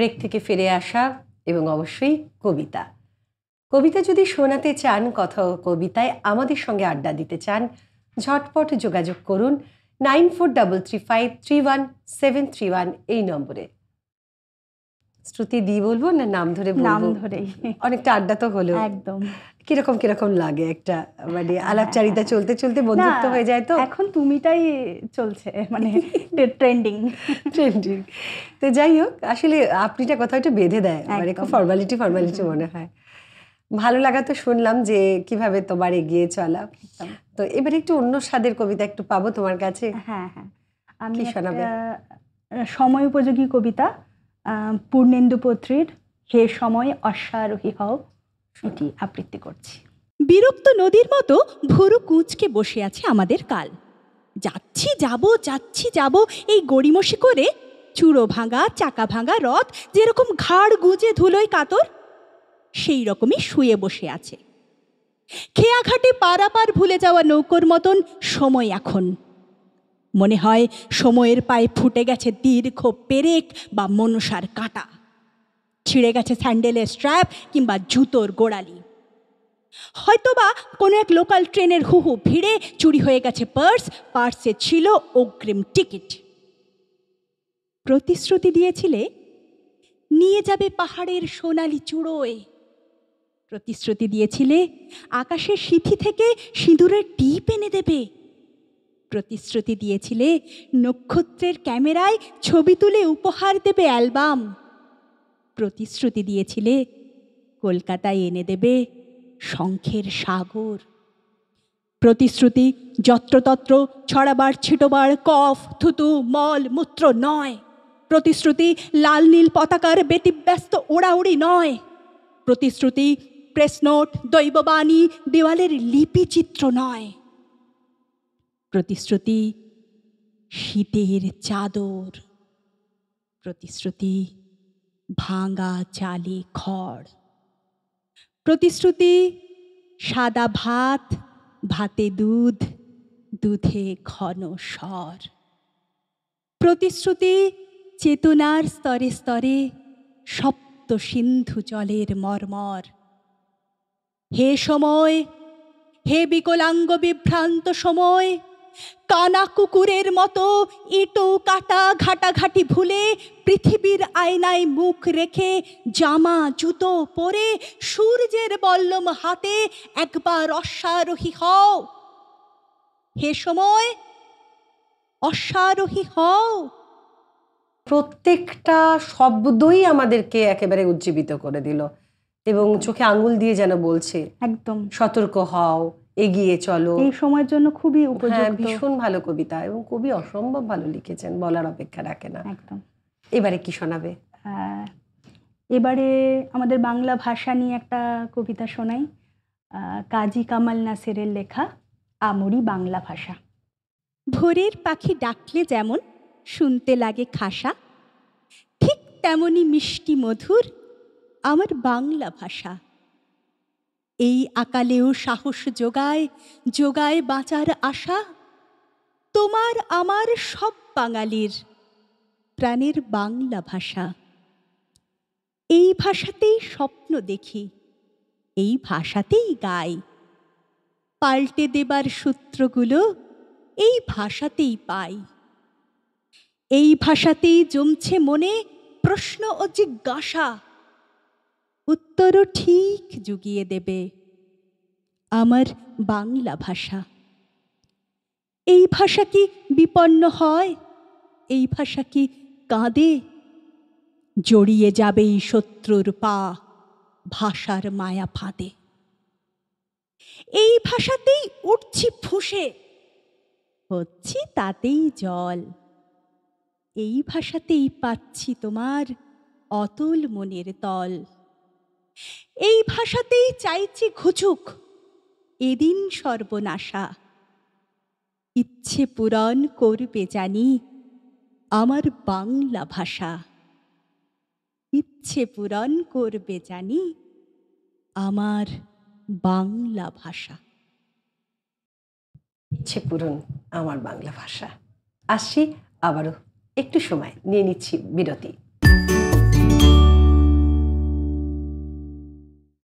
Break থেকে ফিরে আসা এবং অবশ্যই কবিতা। কবিতা যদি শোনাতে চান, কথা কবিতায় আমাদের সঙ্গে আড্ডা দিতে চান, ঝটপট যোগাযোগ করুন 9433531731 এই নম্বরে। শ্রুতি দি বলবো না নাম ধরে বলবো? নাম ধরেই। অনেকটা আড্ডা তো হলো। একদম। কিরকম কিরকম লাগে একটা মানে আলাপচারিতা চলতে চলতে বন্ধুত্ব হয়ে যায় তো? এখন তুমিটাই চলছে মানে ট্রেন্ডিং। তো যাই হোক, আসলে আপনিটা কথা একটু বেঁধে দেয়, মানে খুব ফর্মালিটি মনে হয়। ভালো লাগা তো শুনলাম যে কিভাবে তোমার এগিয়ে চলা। তো এবার একটু অন্য স্বাদের কবিতা একটু পাবো তোমার কাছে। হ্যাঁ, আমি সময় উপযোগী কবিতা পূর্ণেন্দু পত্রীর হে সময় অশ্বারোহী হও, এটি আবৃত্তি করছি। বিরক্ত নদীর মতো ভুরু কুঁচকে বসে আছে আমাদের কাল। যাচ্ছি যাব এই গড়িমসি করে, চূড়ো ভাঙা চাকা ভাঙা রথ যেরকম ঘাড় গুজে ধুলোয় কাতর, সেই রকমই শুয়ে বসে আছে। খেয়াঘাটে পারাপার ভুলে যাওয়া নৌকোর মতন সময় এখন। মনে হয় সময়ের পায়ে ফুটে গেছে দীর্ঘ পেরেক বা মনসার কাঁটা, ছিঁড়ে গেছে স্যান্ডেলের স্ট্র্যাপ কিংবা জুতোর গোড়ালি। হয়তোবা কোনো এক লোকাল ট্রেনের হুহু ভিড়ে চুরি হয়ে গেছে পার্সে ছিল অগ্রিম টিকিট। প্রতিশ্রুতি দিয়েছিলে নিয়ে যাবে পাহাড়ের সোনালি চূড়োয়, প্রতিশ্রুতি দিয়েছিলে আকাশের সিথি থেকে সিঁদুরের টিপ এনে দেবে, প্রতিশ্রুতি দিয়েছিলে নক্ষত্রের ক্যামেরায় ছবি তুলে উপহার দেবে অ্যালবাম, প্রতিশ্রুতি দিয়েছিলে কলকাতায় এনে দেবে শঙ্খের সাগর। প্রতিশ্রুতি যত্রতত্র ছড়াবার ছিটোবার কফ থুতু মল মূত্র নয়, প্রতিশ্রুতি লাল নীল পতাকার ব্যতিব্যস্ত ওড়াউড়ি নয়, প্রতিশ্রুতি প্রেস নোট দৈববাণী দেওয়ালের লিপিচিত্র নয়, প্রতিশ্রুতি শীতের চাদর, প্রতিশ্রুতি ভাঙা চালে খড়, প্রতিশ্রুতি সাদা ভাত ভাতে দুধ দুধে ঘন স্বর, প্রতিশ্রুতি চেতনার স্তরে স্তরে সপ্ত সিন্ধু জলের মর্মর। হে সময়, হে বিকলাঙ্গ বিভ্রান্ত সময়, কানা কুকুরের মতো ইটো কাটা ঘাটাঘাটি ভুলে পৃথিবীর আয়নায় মুখ রেখে জামা জুতো পরে সূর্যের বল্লম হাতে একবার অশ্বারোহী হও। হে সময় অশ্বারোহী হও। প্রত্যেকটা শব্দই আমাদেরকে একেবারে উজ্জীবিত করে দিল এবং চোখে আঙ্গুল দিয়ে যেন বলছে একদম সতর্ক হও, এগিয়ে চলো। এই সময়ের জন্য খুবই উপযুক্ত। ভীষণ ভালো কবিতা এবং কবি অসম্ভব ভালো লিখেছেন, বলার অপেক্ষা রাখে না। একদম। এবারে কি শোনাবে? এবারে আমাদের বাংলা ভাষা নিয়ে একটা কবিতা শোনাই, কাজী কামাল নাসিরের লেখা আমরি বাংলা ভাষা। ভোরের পাখি ডাকলে যেমন শুনতে লাগে খাসা, ঠিক তেমনি মিষ্টি মধুর আমার বাংলা ভাষা। এই আকালেও সাহস যোগায় যোগায় বাঁচার আশা, তোমার আমার সব বাঙালির প্রাণের বাংলা ভাষা। এই ভাষাতেই স্বপ্ন দেখি, এই ভাষাতেই গাই, পাল্টে দেবার সূত্রগুলো এই ভাষাতেই পাই। এই ভাষাতেই জমছে মনে প্রশ্ন ও জিজ্ঞাসা, উত্তরও ঠিক জুগিয়ে দেবে আমার বাংলা ভাষা। এই ভাষা কি বিপন্ন হয়, এই ভাষা কি কাঁদে, জড়িয়ে যাবে এই শত্রুর পা ভাষার মায়া ফাঁদে। এই ভাষাতেই উঠছি ফুঁসে, হচ্ছি তাতেই জল, এই ভাষাতেই পাচ্ছি তোমার অতল মনের তল। এই ভাষাতেই চাইছি ঘুচুক এদিন সর্বনাশা, ইচ্ছে পূরণ করবে জানি আমার বাংলা ভাষা, ইচ্ছে পূরণ করবে জানি আমার বাংলা ভাষা। ইচ্ছে পূরণ আমার বাংলা ভাষা। আসছি আবারও, একটু সময় নিয়ে নিচ্ছি বিরতি।